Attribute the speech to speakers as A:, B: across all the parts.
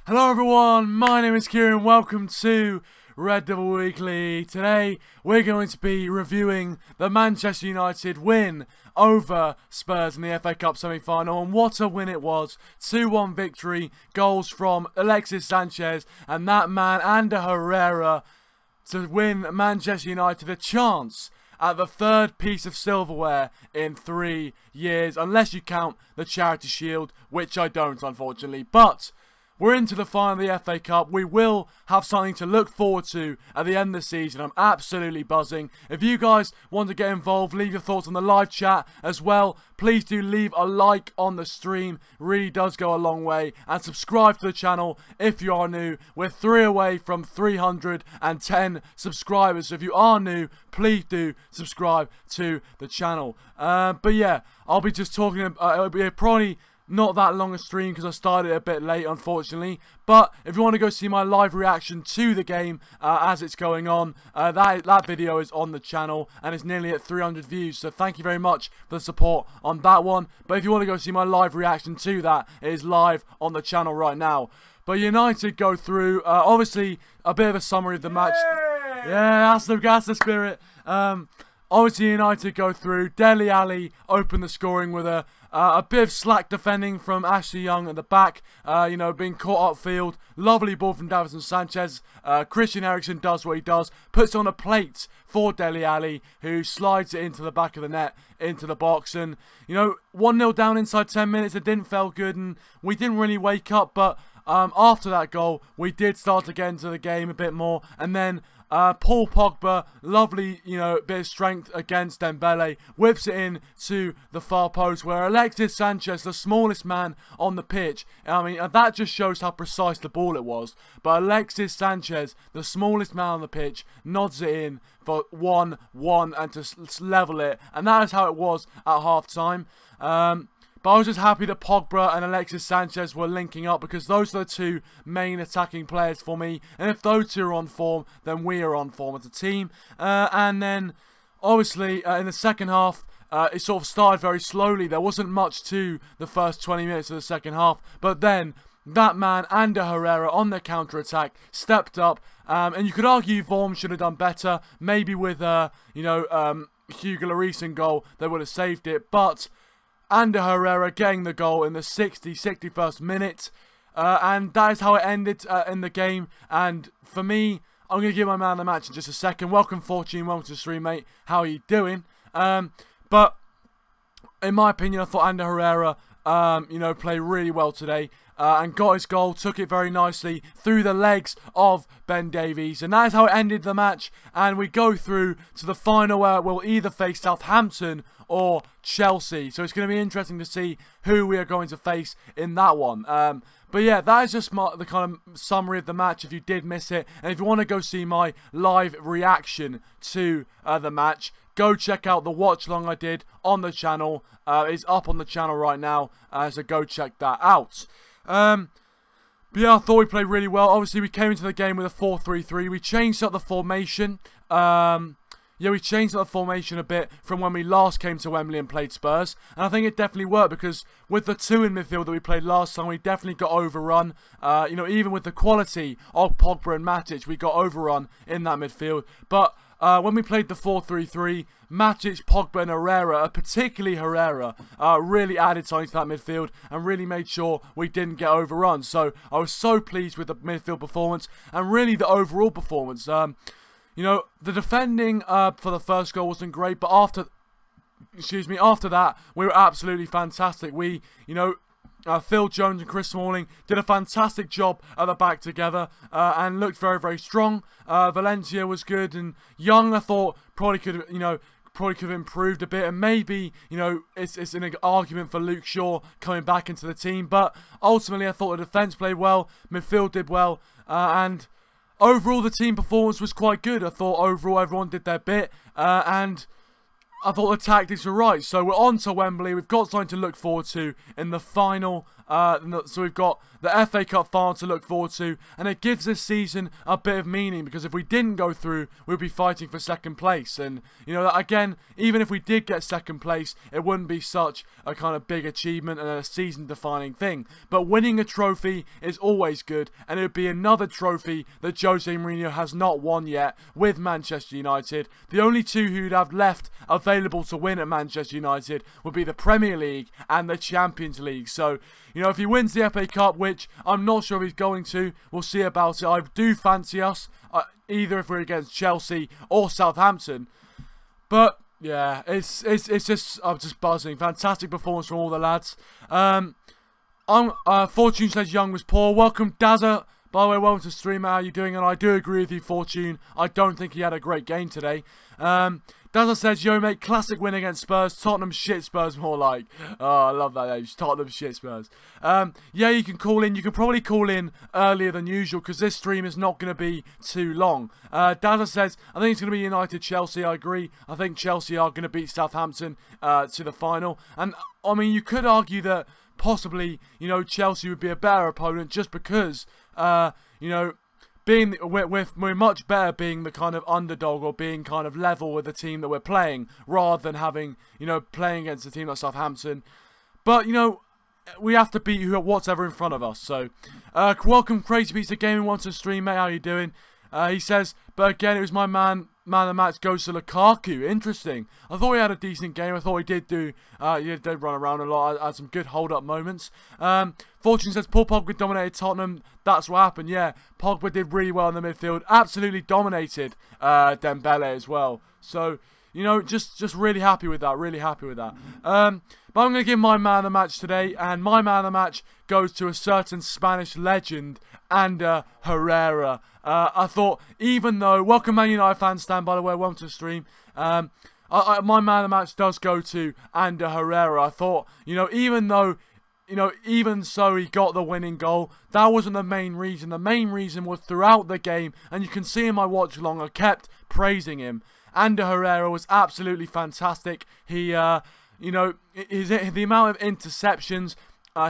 A: Hello everyone, my name is Kieran, welcome to RedDevilWeekly. Today we're going to be reviewing the Manchester United win over Spurs in the FA Cup semi-final, and what a win it was. 2-1 victory, goals from Alexis, Sanchez and that man Herrera to win Manchester United a chance at the third piece of silverware in 3 years, unless you count the Charity Shield, which I don't unfortunately. But we're into the final of the FA Cup. We will have something to look forward to at the end of the season. I'm absolutely buzzing. If you guys want to get involved, leave your thoughts on the live chat as well. Please do leave a like on the stream. Really does go a long way. And subscribe to the channel if you are new. We're 3 away from 310 subscribers. So if you are new, please do subscribe to the channel. But yeah, I'll be just talking. It'll be probably not that long a stream because I started a bit late, unfortunately. But if you want to go see my live reaction to the game as it's going on, that video is on the channel and it's nearly at 300 views. So thank you very much for the support on that one. But if you want to go see my live reaction to that, it is live on the channel right now. But United go through, obviously a bit of a summary of the match. Yeah, that's the spirit. Obviously United go through. Dele Ali opened the scoring with a bit of slack defending from Ashley Young at the back, being caught upfield. Lovely ball from Davinson Sanchez. Christian Eriksen does what he does, puts on a plate for Dele Ali, who slides it into the back of the net, into the box. And, 1-0 down inside 10 minutes, it didn't feel good, and we didn't really wake up. But after that goal, we did start to get into the game a bit more. And then Paul Pogba, lovely, bit of strength against Dembele, whips it in to the far post where Alexis Sanchez, the smallest man on the pitch, I mean, that just shows how precise the ball it was. But Alexis Sanchez, the smallest man on the pitch, nods it in for 1-1 and to level it. And that is how it was at half-time. But I was just happy that Pogba and Alexis Sanchez were linking up, because those are the two main attacking players for me. And if those two are on form, then we are on form as a team. And then, obviously, in the second half, it sort of started very slowly. There wasn't much to the first 20 minutes of the second half. But then, that man, Herrera, on the counter-attack, stepped up. And you could argue Vorm should have done better. Maybe with, Hugo Lloris in goal, they would have saved it. But Herrera getting the goal in the 61st minute. And that is how it ended in the game. And for me, I'm going to give my man the match in just a second. Welcome, Fortune. Welcome to the stream, mate. How are you doing? But in my opinion, I thought Herrera, played really well today. And got his goal, took it very nicely through the legs of Ben Davies. And that is how it ended the match. And we go through to the final where we'll either face Southampton or Chelsea. So it's going to be interesting to see who we are going to face in that one. But yeah, that is just the kind of summary of the match if you did miss it. And if you want to go see my live reaction to the match, go check out the watch long I did on the channel. It's up on the channel right now, so go check that out. But yeah, I thought we played really well. Obviously, we came into the game with a 4-3-3. We changed up the formation. We changed up the formation a bit from when we last came to Wembley and played Spurs. And I think it definitely worked, because with the two in midfield that we played last time, we definitely got overrun. Even with the quality of Pogba and Matic, we got overrun in that midfield. But when we played the 4-3-3, Matic, Pogba and Herrera, particularly Herrera, really added something to that midfield and really made sure we didn't get overrun. So I was so pleased with the midfield performance and really the overall performance. The defending for the first goal wasn't great, but after that, we were absolutely fantastic. We, Phil Jones and Chris Smalling did a fantastic job at the back together and looked very, very strong. Valencia was good, and Young, I thought, probably could have improved a bit, and maybe, it's an argument for Luke Shaw coming back into the team. But ultimately, I thought the defence played well, midfield did well, and overall the team performance was quite good. I thought overall everyone did their bit, and I thought the tactics were right. So we're on to Wembley. We've got something to look forward to in the final. So we've got the FA Cup final to look forward to, and it gives this season a bit of meaning, because if we didn't go through, we'd be fighting for second place. And, you know, again, even if we did get second place, it wouldn't be such a kind of big achievement and a season-defining thing. But winning a trophy is always good, and it would be another trophy that Jose Mourinho has not won yet with Manchester United. The only two who'd have left available to win at Manchester United would be the Premier League and the Champions League. So, you know, if he wins the FA Cup, which I'm not sure if he's going to, we'll see about it. I do fancy us, either if we're against Chelsea or Southampton. But yeah, it's just, I'm just buzzing. Fantastic performance from all the lads. Fortune says Young was poor. Welcome, Dazza. By the way, welcome to stream. How are you doing? And I do agree with you, Fortune. I don't think he had a great game today. Dazza says, yo mate, classic win against Spurs. Tottenham shit Spurs more like. Oh, I love that name. Tottenham shit Spurs. Yeah, you can call in. You can probably call in earlier than usual, because this stream is not going to be too long. Dazza says, I think it's going to be United-Chelsea. I agree. I think Chelsea are going to beat Southampton to the final. And, I mean, you could argue that possibly, you know, Chelsea would be a better opponent just because, you know, we're much better being the kind of underdog, or being kind of level with the team that we're playing, rather than having, you know, playing against a team like Southampton. But, you know, we have to beat whatever in front of us. So, welcome Crazy Pizza Gaming, wants to stream, mate. How you doing? He says, but again, it was my man of the match goes to Lukaku. Interesting. I thought he had a decent game. I thought he did do, he did run around a lot. Had some good hold-up moments. Fortune says, Paul Pogba dominated Tottenham. That's what happened, yeah. Pogba did really well in the midfield. Absolutely dominated Dembele as well. So, you know, just really happy with that. Really happy with that. But I'm going to give my man of the match today. And my man of the match goes to a certain Spanish legend, Herrera. I thought, even though, welcome Man United fans, stand by the way, welcome to the stream. My man of the match does go to Herrera. I thought, you know, even so he got the winning goal, that wasn't the main reason. The main reason was throughout the game, and you can see in my watch along, I kept praising him. Herrera was absolutely fantastic. He, you know, the amount of interceptions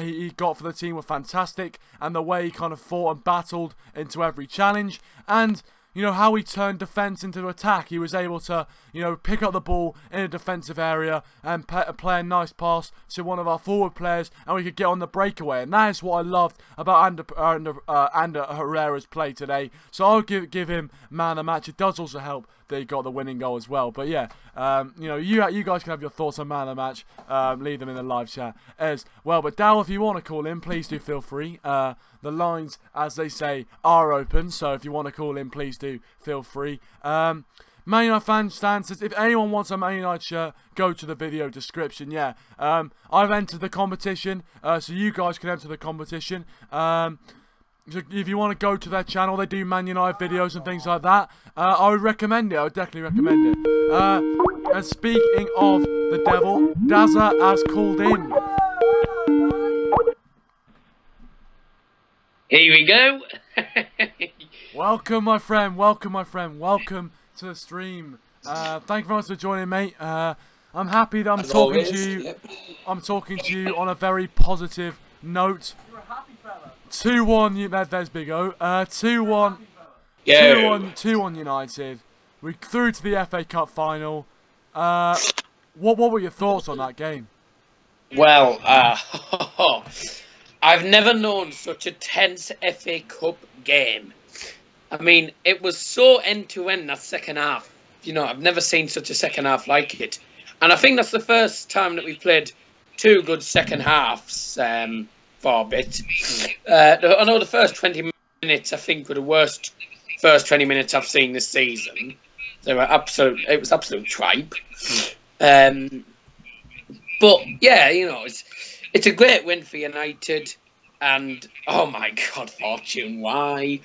A: he got for the team were fantastic, and the way he kind of fought and battled into every challenge, and, you know, how he turned defence into attack. He was able to, you know, pick up the ball in a defensive area and play a nice pass to one of our forward players, and we could get on the breakaway. And that is what I loved about Ander Herrera's play today. So I'll give him man of the match. It does also help that he got the winning goal as well. But yeah, you know, you guys can have your thoughts on man of the match. Leave them in the live chat as well. But Dal, if you want to call in, please do feel free. The lines, as they say, are open. So if you want to call in, please do feel free. Man United fan Stan says, if anyone wants a Man United shirt, go to the video description. Yeah, I've entered the competition, so you guys can enter the competition. So if you want to go to their channel, they do Man United videos and things like that. I would recommend it. I would definitely recommend it. And speaking of the devil, Dazza has called in.
B: Here we go.
A: Welcome, my friend. Welcome, my friend. Welcome to the stream. Thank you very much for joining, mate. I'm happy that I'm talking to you. Yep. I'm talking to you on a very positive note. 2-1, there's Big O. 2-1. Yeah. 2-1 United. We through to the FA Cup final. What were your thoughts on that game?
B: Well, I've never known such a tense FA Cup game. I mean, it was so end-to-end that second half. You know, I've never seen such a second half like it. And I think that's the first time that we've played two good second halves for a bit. I know the first 20 minutes, I think, were the worst first 20 minutes I've seen this season. They were it was absolute tripe. But, yeah, you know, it's a great win for United. And, oh, my God, Fortune, why?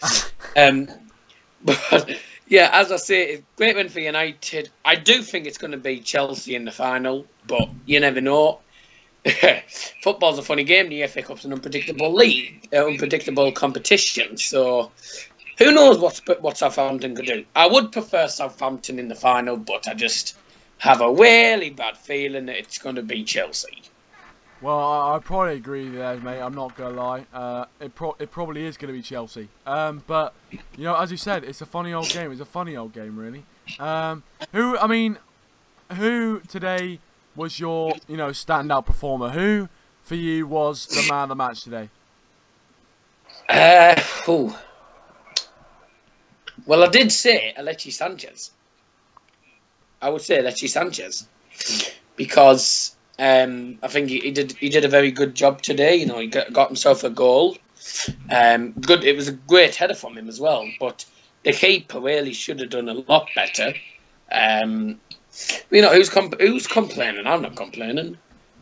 B: But, yeah, as I say, it's a great win for United. I do think it's going to be Chelsea in the final, but you never know. Football's a funny game. The FA Cup's an unpredictable league, unpredictable competition. So, who knows what Southampton could do? I would prefer Southampton in the final, but I just have a really bad feeling that it's going to be Chelsea.
A: Well, I probably agree with you there, mate. I'm not gonna lie. It probably is gonna be Chelsea. But you know, as you said, it's a funny old game. It's a funny old game, really. Who today was your standout performer? Who for you was the man of the match today?
B: Well, I did say Alexis Sanchez. I would say Alexis Sanchez because I think he did a very good job today. You know, he got himself a goal. Good. It was a great header from him as well. But the keeper really should have done a lot better. You know, who's complaining? I'm not complaining.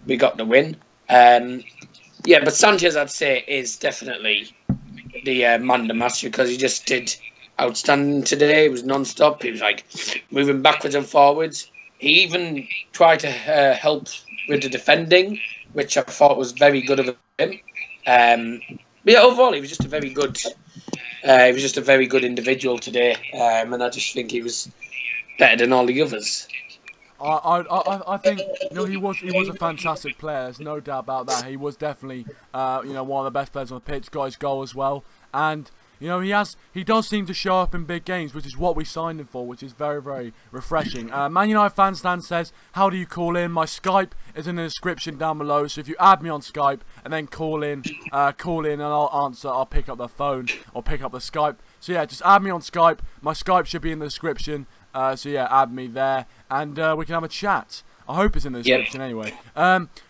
B: We got the win. Yeah, but Sanchez, I'd say, is definitely the man of the match because he just did outstanding today. He was non-stop. He was like moving backwards and forwards. He even tried to help with the defending, which I thought was very good of him. But yeah, overall, he was just a very good. He was just a very good individual today, and I just think he was better than all the others.
A: I think he was a fantastic player. There's no doubt about that. He was definitely one of the best players on the pitch. Got his goal as well, and he does seem to show up in big games, which is what we signed him for, which is very, very refreshing. Man United fan Stan says, "How do you call in?" My Skype is in the description down below, so if you add me on Skype and then call in, and I'll answer. I'll pick up the phone or pick up the Skype. So yeah, just add me on Skype. My Skype should be in the description. So yeah, add me there, and we can have a chat. I hope it's in the description anyway.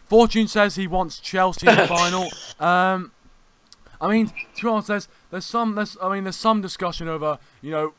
A: Fortune says he wants Chelsea in the final. I mean, to be honest, there's some discussion over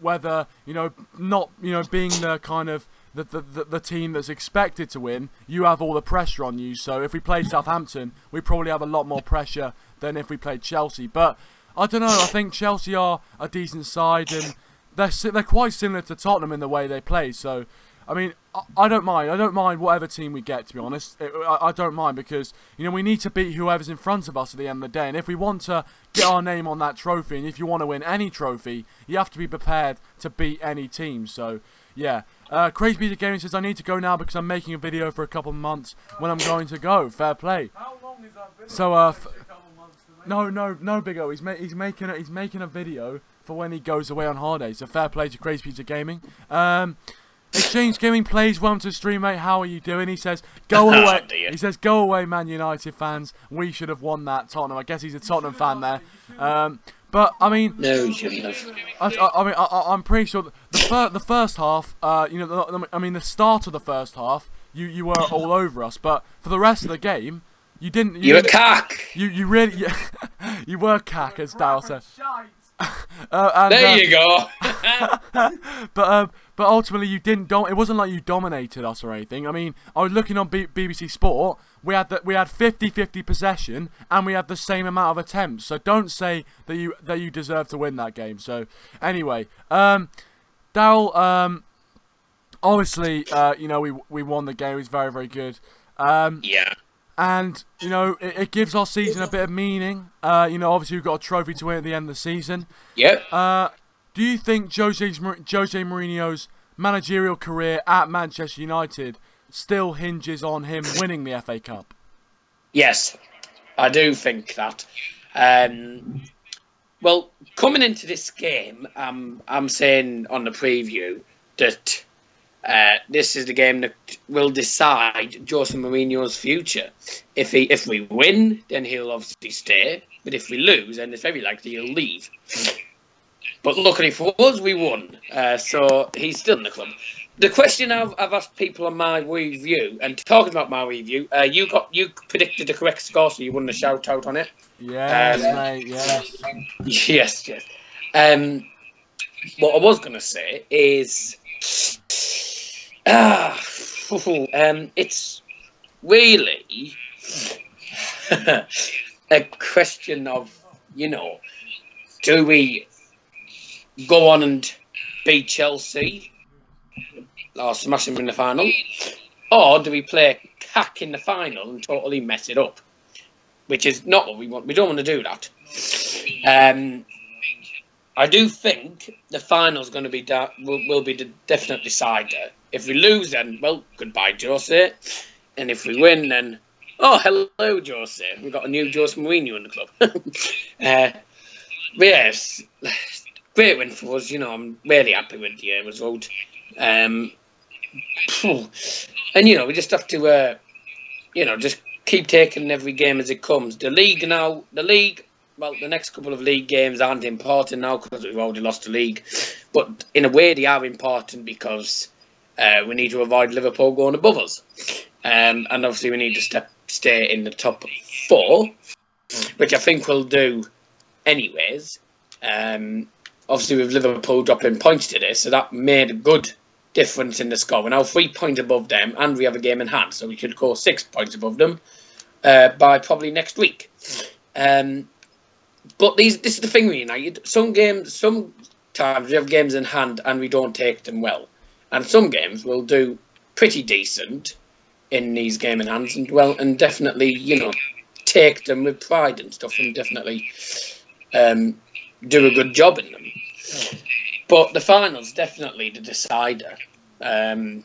A: whether not being the kind of the team that's expected to win. You have all the pressure on you. So if we played Southampton, we probably have a lot more pressure than if we played Chelsea. But I don't know. I think Chelsea are a decent side and they're quite similar to Tottenham in the way they play. So, I mean, I don't mind. I don't mind whatever team we get, to be honest. I don't mind because, we need to beat whoever's in front of us at the end of the day. And if we want to get our name on that trophy, and if you want to win any trophy, you have to be prepared to beat any team. So, yeah. Crazy Peter Gaming says, I need to go now because I'm making a video for a couple of months when I'm going to go. Fair play.
C: How long is that video?
A: So, no, Big O. He's making a video for when he goes away on holiday. So fair play to Crazy Pizza Gaming. Exchange Gaming plays. Welcome to the stream, mate. How are you doing? He says, go away. He says, go away, Man United fans. We should have won that, Tottenham. I guess he's a Tottenham fan there. But I mean,
B: no, you shouldn't have.
A: I'm pretty sure the first half. The start of the first half, you were all over us. But for the rest of the game, you didn't.
B: You were cack.
A: You really, you were cack, as Darryl said.
B: There you go.
A: But ultimately you didn't. It wasn't like you dominated us or anything. I mean, I was looking on BBC Sport. We had 50-50 possession and we had the same amount of attempts. So don't say that you deserve to win that game. So anyway, Darryl. Obviously, we won the game. It was very, very good.
B: Yeah.
A: And, it gives our season a bit of meaning. Obviously we've got a trophy to win at the end of the season.
B: Yep.
A: Do you think Jose Mourinho's managerial career at Manchester United still hinges on him winning the FA Cup?
B: Yes, I do think that. Well, coming into this game, I'm saying on the preview that this is the game that will decide Jose Mourinho's future. If we win, then he'll obviously stay. But if we lose, then it's very likely he'll leave. But luckily for us, we won. So he's still in the club. The question I've asked people on my review, and talking about my review, you predicted the correct score, so you won a shout out on it.
A: Yes, mate. Yes.
B: Yes. What I was going to say is, it's really a question of, do we go on and beat Chelsea or smash them in the final, or do we play cack in the final and totally mess it up? Which is not what we want. We don't want to do that. I do think the final's going to be will be the definite decider. If we lose, then well, goodbye, Jose. And if we win, then Oh, hello, Jose. We've got a new Jose Mourinho in the club. But yes, great win for us. You know, I'm really happy with the result. And, you know, we just have to, you know, just keep taking every game as it comes. The league, well, the next couple of league games aren't important now because we've already lost the league. But in a way, they are important because we need to avoid Liverpool going above us. And obviously, we need to stay in the top 4, which I think we'll do anyways. Obviously, with Liverpool dropping points today, so that made a good difference in the score. We're now 3 points above them, and we have a game in hand, so we could go 6 points above them by probably next week. But this is the thing with United. Sometimes we have games in hand and we don't take them well, and some games we'll do pretty decent in these game in hands, and definitely, you know, take them with pride and stuff, and definitely do a good job in them. But the final's definitely the decider. But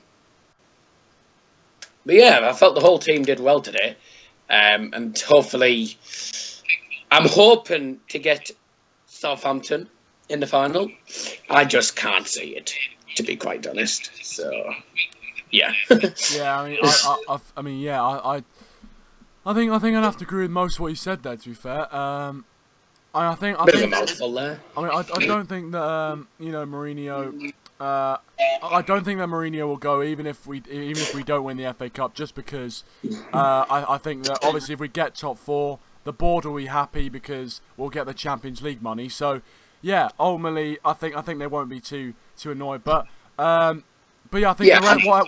B: yeah, I felt the whole team did well today, and hopefully, I'm hoping to get Southampton in the final. I just can't see it, to be quite honest. So, yeah.
A: Yeah, I mean, yeah, I think I'd have to agree with most of what you said there. To be fair, I think
B: bit of a mouthful there.
A: I mean, I don't think that you know, Mourinho. I don't think that Mourinho will go even if we don't win the FA Cup, just because I think that obviously if we get top 4, the board will be happy because we'll get the Champions League money. So yeah, ultimately I think they won't be too annoyed. But yeah, I think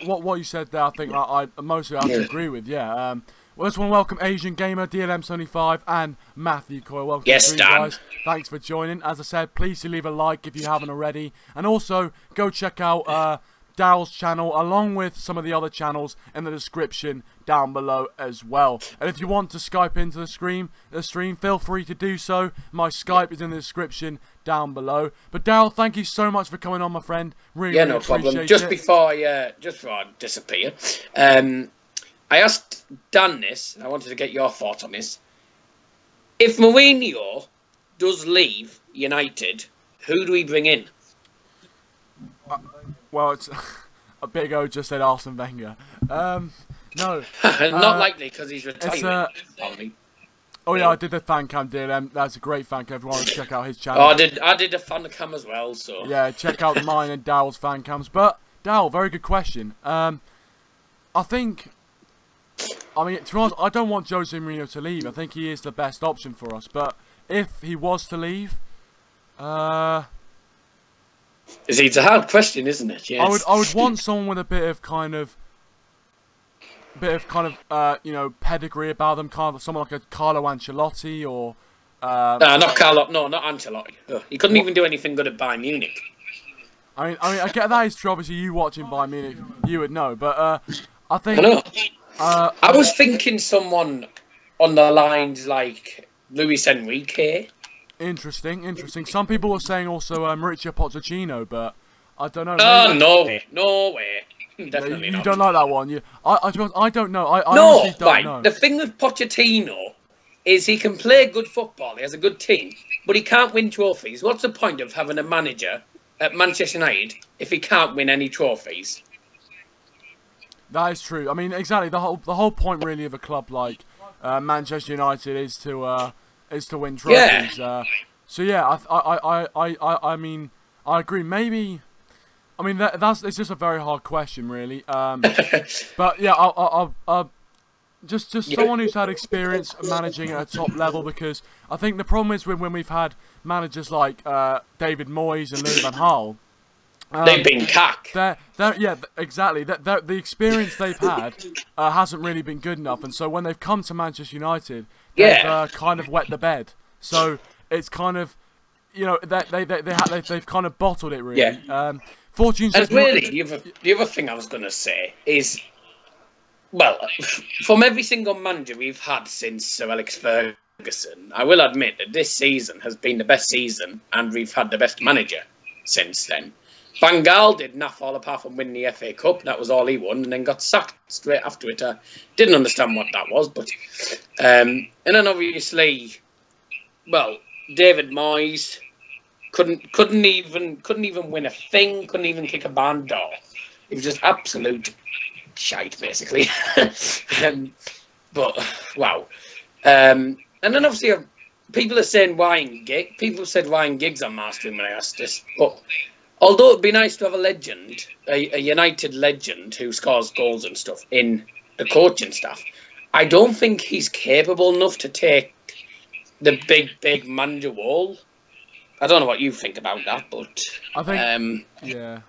A: what you said there, I think I mostly have to agree with. Yeah. Well, I just want to welcome Asian Gamer, DLM75, and Matthew Coyle. Welcome to you guys. Thanks for joining. As I said, please do leave a like if you haven't already. And also, go check out Darryl's channel, along with some of the other channels in the description down below as well. And if you want to Skype into the stream, feel free to do so. My Skype is in the description down below. But Darryl, thank you so much for coming on, my friend. Really,
B: no problem. Just before I disappear, I asked Dan this, and I wanted to get your thoughts on this. If Mourinho does leave United, who do we bring in?
A: Well, it's a big O just said Arsene Wenger. No.
B: Not likely, because he's retiring.
A: Oh yeah, I did the fan cam deal. That's a great fan cam. Everyone check out his channel.
B: Oh, I did a fan cam as well, so...
A: Yeah, check out mine and Darryl's fan cams. But, Darryl, very good question. I think... I mean, to be honest, I don't want Jose Mourinho to leave. I think he is the best option for us. But if he was to leave,
B: it's a hard question, isn't it? Yes.
A: I would want someone with a bit of kind of you know, pedigree about them, kind of someone like a Carlo Ancelotti or.
B: Not Carlo. No, not Ancelotti. Ugh. He couldn't even do anything good at Bayern Munich.
A: I mean, I get that is true. Obviously, you watching Bayern Munich, you would know. But I think.
B: I know. I was thinking someone on the lines like Luis Enrique.
A: Interesting. Some people were saying also Mauricio Pochettino, but I don't know.
B: Oh, no way. Definitely not.
A: You don't like that one. I don't know. I
B: no,
A: honestly don't know.
B: The thing with Pochettino is he can play good football. He has a good team, but he can't win trophies. What's the point of having a manager at Manchester United if he can't win any trophies?
A: That is true. I mean, exactly. The whole point really of a club like Manchester United is to win trophies.
B: Yeah.
A: So yeah, I mean, I agree. Maybe, I mean it's just a very hard question, really. But yeah, I'll just someone who's had experience managing at a top level, because I think the problem is when we've had managers like David Moyes and Louis van Gaal.
B: They've been cack.
A: Yeah, exactly. The experience they've had hasn't really been good enough, and so when they've come to Manchester United, they've kind of wet the bed. So it's kind of, you know, they've kind of bottled it, really.
B: Yeah.
A: Fortune's
B: and really, the other thing I was going to say is, well, from every single manager we've had since Sir Alex Ferguson, I will admit that this season has been the best season, and we've had the best manager since then. Van Gaal did not fall apart from winning the FA Cup. That was all he won, and then got sacked straight after it. Didn't understand what that was, but and then obviously, well, David Moyes couldn't even win a thing. Couldn't even kick a barn door. It was just absolute shite, basically. But wow. And then obviously, people are saying Ryan Giggs. People said Ryan Giggs on mastering when I asked this, but. Although it'd be nice to have a legend, a United legend who scores goals and stuff in the coaching staff, I don't think he's capable enough to take the big manager role. I don't know what you think about that, but
A: I think, yeah.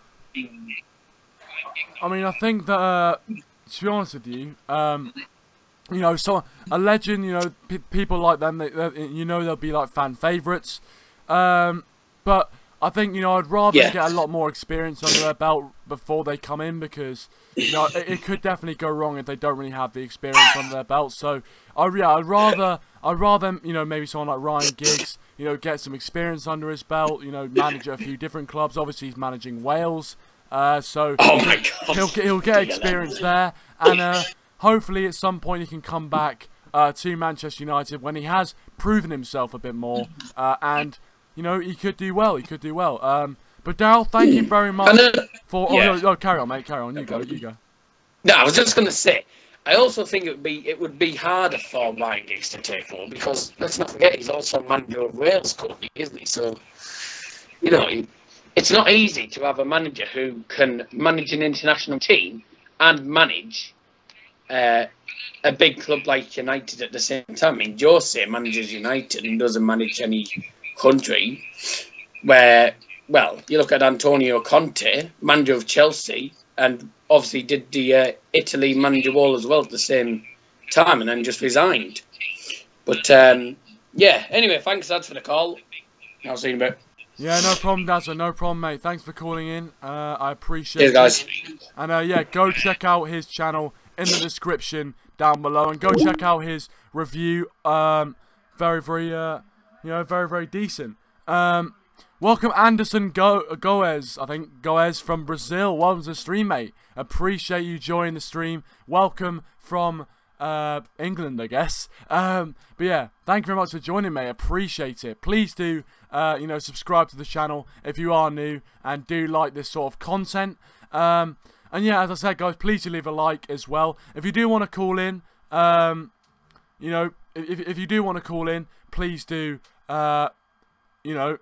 A: I mean, I think that to be honest with you, you know, so a legend, you know, people like them, you know, they'll be like fan favourites, but. I think, you know, I'd rather get a lot more experience under their belt before they come in because, you know, it could definitely go wrong if they don't really have the experience under their belt. So, I'd rather, you know, maybe someone like Ryan Giggs, you know, get some experience under his belt, you know, manage a few different clubs. Obviously, he's managing Wales, so he'll get experience there, and hopefully at some point he can come back to Manchester United when he has proven himself a bit more, and. You know, he could do well. He could do well. But Darryl, thank you very much for. Oh, carry on, mate. Carry on. You go.
B: No, I was just going to say. I also think it would be harder for Ryan Giggs to take over because let's not forget he's also manager of Wales currently, isn't he? So, you know, it's not easy to have a manager who can manage an international team and manage a big club like United at the same time. I mean, Jose manages United and doesn't manage any country where, well, you look at Antonio Conte, manager of Chelsea, and obviously did the Italy manager role as well at the same time and then just resigned. But, yeah, anyway, thanks, Dad, for the call. I'll see you in a bit.
A: Yeah, no problem, Dazza. No problem, mate. Thanks for calling in. I appreciate it.
B: Guys.
A: And, yeah, go check out his channel in the description down below. And go check out his review. Very, very decent. Welcome Anderson Goes, I think Goes from Brazil. Welcome to the stream, mate. Appreciate you joining the stream. Welcome from England, I guess. But yeah, thank you very much for joining, mate. Appreciate it. Please do, you know, subscribe to the channel if you are new and do like this sort of content. And yeah, as I said, guys, please do leave a like as well. If you do want to call in, you know, if you do want to call in, please do, you know,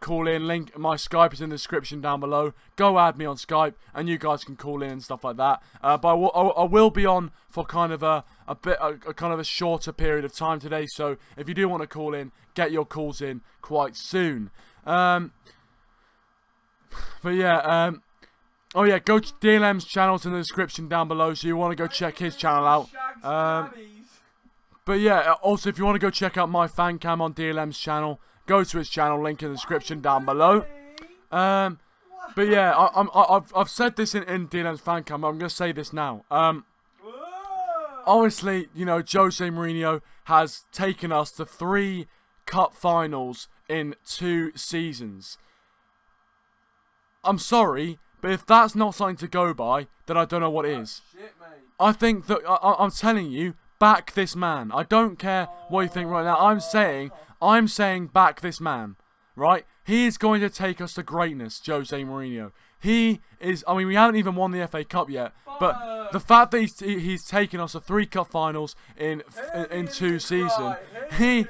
A: call in. Link, my Skype is in the description down below. Go add me on Skype, and you guys can call in and stuff like that. But I will be on for kind of a kind of a shorter period of time today. So if you do want to call in, get your calls in quite soon. But yeah, oh yeah, go to DLM's channel's in the description down below. So you want to go check his channel out. But yeah, also if you want to go check out my fan cam on DLM's channel, go to his channel, link in the description down below. But yeah, I've said this in DLM's fan cam, but I'm going to say this now. Obviously, you know, Jose Mourinho has taken us to 3 cup finals in 2 seasons. I'm sorry, but if that's not something to go by, then I don't know what is. I think that, I'm telling you, back this man. I don't care what you think right now. I'm saying back this man, right? He is going to take us to greatness, Jose Mourinho. He is, I mean, we haven't even won the FA Cup yet, but the fact that he's taken us to 3 cup finals in 2 seasons, he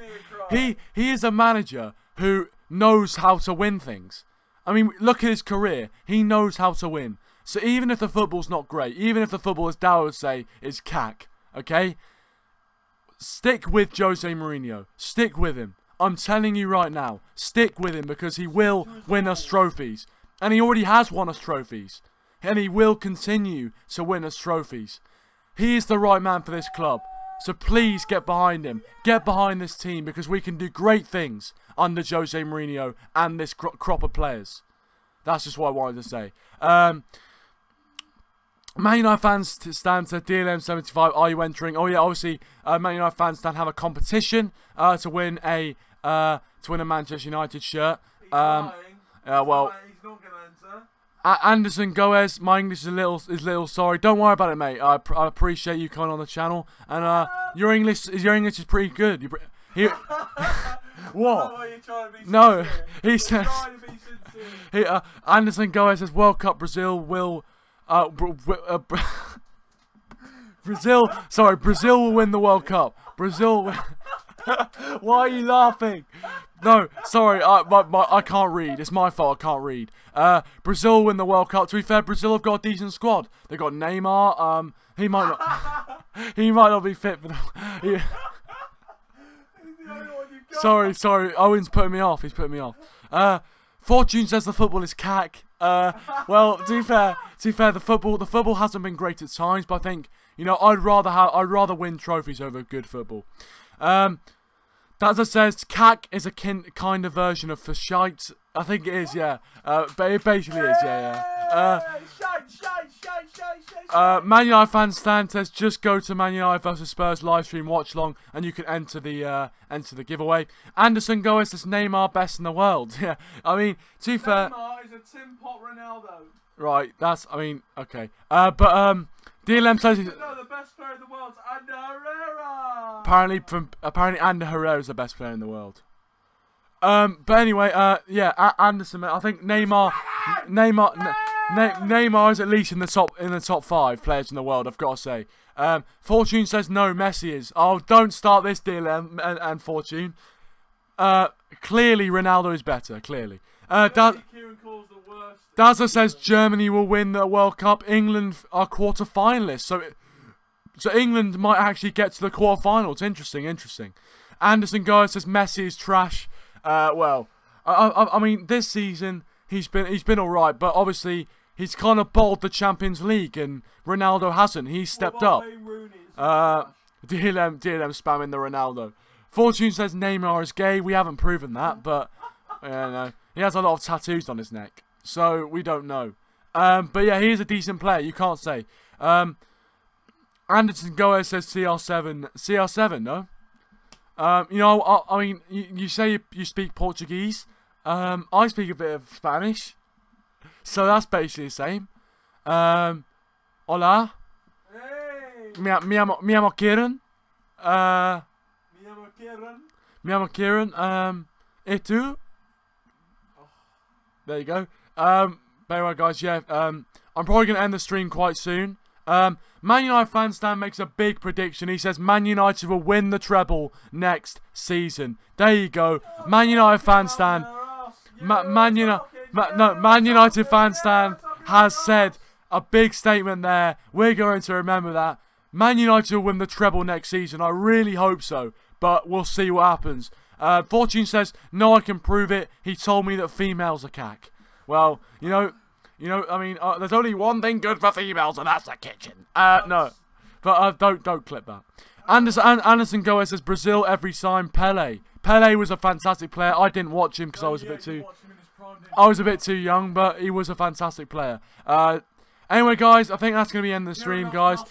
A: is a manager who knows how to win things. I mean, look at his career. He knows how to win. So even if the football's not great, even if the football, as Darryl would say, is cack, okay? Stick with Jose Mourinho. Stick with him. I'm telling you right now, stick with him because he will win us trophies. And he already has won us trophies. And he will continue to win us trophies. He is the right man for this club. So please get behind him. Get behind this team because we can do great things under Jose Mourinho and this crop of players. That's just what I wanted to say. Man United fans stand to DLM75. Are you entering? Oh yeah, obviously, Man United fans stand have a competition to win a Manchester United shirt. Well,
C: he's not going to enter.
A: Anderson Goes, my English is a little sorry. Don't worry about it, mate. I appreciate you coming on the channel, and your English is pretty good. What? No, he says. Anderson Goes says World Cup Brazil will Brazil will win the World Cup. Brazil. Why are you laughing? No, sorry, I can't read. It's my fault. I can't read. Brazil win the World Cup. To be fair, Brazil have got a decent squad. They got Neymar. He might not be fit for the. Sorry. Owen's putting me off. He's putting me off. Fortune says the football is cack. Well, to be fair, the football hasn't been great at times, but I think, you know, I'd rather win trophies over good football. Dazza says cack is a kind of version of for shite. I think it is, yeah. But it basically is, yeah. Man United fan Stan says just go to Man United versus Spurs live stream watch long and you can enter the giveaway. Anderson Goes says Neymar best in the world. Yeah, I mean, to be fair,
C: Neymar is a Tim Pot Ronaldo.
A: Right, okay. But DLM says
C: the best player in the world, and Herrera.
A: Apparently Ander Herrera is the best player in the world. But anyway, yeah, Anderson. I think Neymar is at least in the top 5 players in the world. I've got to say. Fortune says no, Messi is. Oh, don't start this, DLM and Fortune. Clearly Ronaldo is better. Clearly. Dazza says Germany will win the World Cup. England are quarter-finalists, so England might actually get to the quarter-finals. Interesting. Anderson Guy says Messi is trash. Well, I mean, this season he's been all right, but obviously he's kind of bowled the Champions League, and Ronaldo hasn't. He's stepped up. DLM spamming the Ronaldo. Fortune says Neymar is gay. We haven't proven that, but no, he has a lot of tattoos on his neck, so we don't know. But yeah, he is a decent player. You can't say. Anderson Goes says CR7. CR7, no? You know, I mean, you say you speak Portuguese. I speak a bit of Spanish, so that's basically the same. Hola.
C: Hey.
A: Me llamo Kieran. Me llamo Kieran. ¿Y tú? There you go. But anyway, guys, yeah. I'm probably gonna end the stream quite soon. Man United fan Stan makes a big prediction. He says Man United will win the treble next season. There you go. Man United fan Stan. Man United fan Stan has said a big statement there. We're going to remember that. Man United will win the treble next season. I really hope so, but we'll see what happens. Fortune says, no, I can prove it. He told me that females are cack. Well, you know, I mean, there's only one thing good for females, and that's the kitchen. No, but don't clip that. Anderson Goes says Brazil every time. Pele was a fantastic player. I didn't watch him because I was a bit too young, but he was a fantastic player. Anyway, guys, I think that's going to be the end of the stream, guys.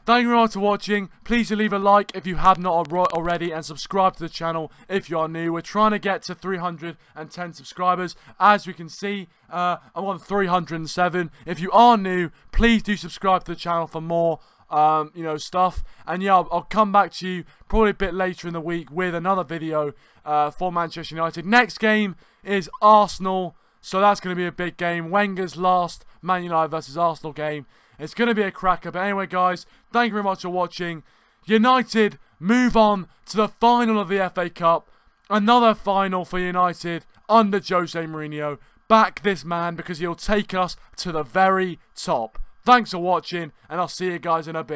A: Thank you very much for watching. Please do leave a like if you have not already, and subscribe to the channel if you are new. We're trying to get to 310 subscribers. As we can see, I'm on 307. If you are new, please do subscribe to the channel for more you know, stuff. And yeah, I'll come back to you probably a bit later in the week with another video for Manchester United. Next game is Arsenal, so that's going to be a big game. Wenger's last Man United versus Arsenal game. It's going to be a cracker. But anyway, guys, thank you very much for watching. United move on to the final of the FA Cup. Another final for United under Jose Mourinho. Back this man because he'll take us to the very top. Thanks for watching, and I'll see you guys in a bit.